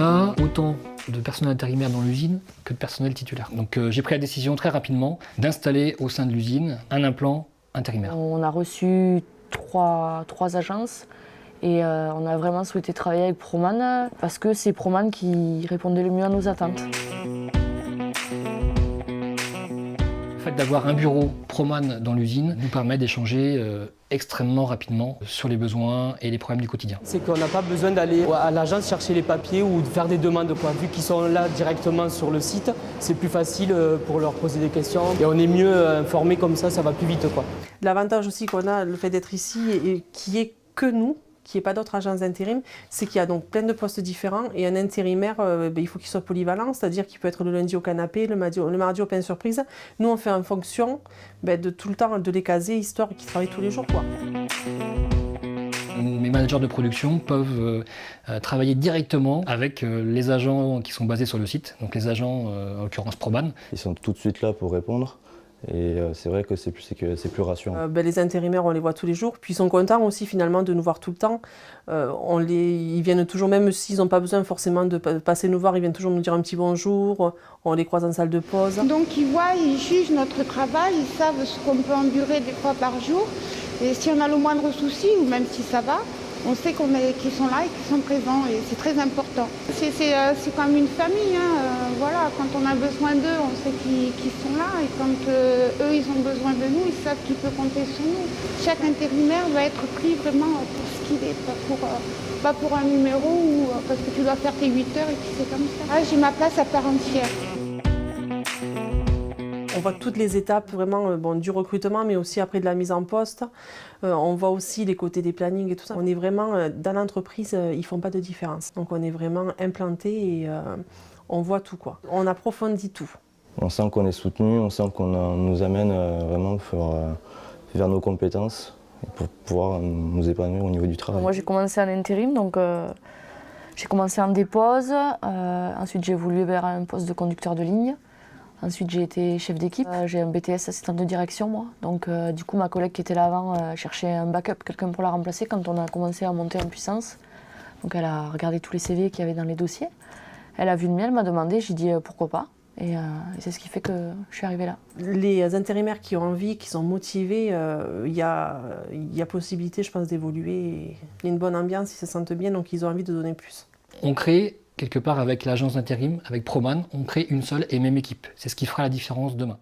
a autant de personnel intérimaire dans l'usine que de personnel titulaire. Donc j'ai pris la décision très rapidement d'installer au sein de l'usine un implant intérimaire. On a reçu trois agences et on a vraiment souhaité travailler avec Proman parce que c'est Proman qui répondait le mieux à nos attentes. Le fait d'avoir un bureau Proman dans l'usine nous permet d'échanger extrêmement rapidement sur les besoins et les problèmes du quotidien. C'est qu'on n'a pas besoin d'aller à l'agence chercher les papiers ou de faire des demandes, quoi. Vu qu'ils sont là directement sur le site, c'est plus facile pour leur poser des questions et on est mieux informé comme ça va plus vite, quoi. L'avantage aussi qu'on a, le fait d'être ici et qui est que nous, qu'il n'y ait pas d'autres agences d'intérim, c'est qu'il y a donc plein de postes différents et un intérimaire, il faut qu'il soit polyvalent, c'est-à-dire qu'il peut être le lundi au canapé, le mardi au pain surprise. Nous, on fait en fonction de tout le temps de les caser, histoire qu'ils travaillent tous les jours, quoi. Mes managers de production peuvent travailler directement avec les agents qui sont basés sur le site, donc les agents, en l'occurrence Proman. Ils sont tout de suite là pour répondre. Et c'est vrai que c'est plus rassurant. Les intérimaires, on les voit tous les jours. Puis ils sont contents aussi finalement de nous voir tout le temps. Ils viennent toujours, même s'ils n'ont pas besoin forcément de passer nous voir, ils viennent toujours nous dire un petit bonjour. On les croise en salle de pause. Donc ils voient, ils jugent notre travail, ils savent ce qu'on peut endurer des fois par jour. Et si on a le moindre souci, ou même si ça va, on sait qu'ils sont là et qu'ils sont présents et c'est très important. C'est comme une famille, hein. Voilà, quand on a besoin d'eux, on sait qu'ils sont là et quand eux ils ont besoin de nous, ils savent qu'ils peuvent compter sur nous. Chaque intérimaire va être pris vraiment pour ce qu'il est, pas pour un numéro ou parce que tu dois faire tes 8 heures et puis c'est comme ça. Ah, j'ai ma place à part entière. On voit toutes les étapes vraiment du recrutement, mais aussi après de la mise en poste. On voit aussi les côtés des plannings et tout ça. On est vraiment, dans l'entreprise, ils ne font pas de différence. Donc on est vraiment implanté et on voit tout, quoi. On approfondit tout. On sent qu'on est soutenu, on sent qu'on nous amène vraiment vers nos compétences pour pouvoir nous épanouir au niveau du travail. Moi j'ai commencé en intérim, donc j'ai commencé en dépose. Ensuite j'ai évolué vers un poste de conducteur de ligne. Ensuite, j'ai été chef d'équipe. J'ai un BTS assistante de direction, moi. Donc, du coup, ma collègue qui était là avant cherchait un backup, quelqu'un pour la remplacer quand on a commencé à monter en puissance. Donc, elle a regardé tous les CV qu'il y avait dans les dossiers. Elle a vu le mien, elle m'a demandé, j'ai dit pourquoi pas. Et c'est ce qui fait que je suis arrivée là. Les intérimaires qui ont envie, qui sont motivés, il y a possibilité, je pense, d'évoluer. Il y a une bonne ambiance, ils se sentent bien, donc ils ont envie de donner plus. On crée quelque part avec l'agence d'intérim, avec Proman, on crée une seule et même équipe. C'est ce qui fera la différence demain.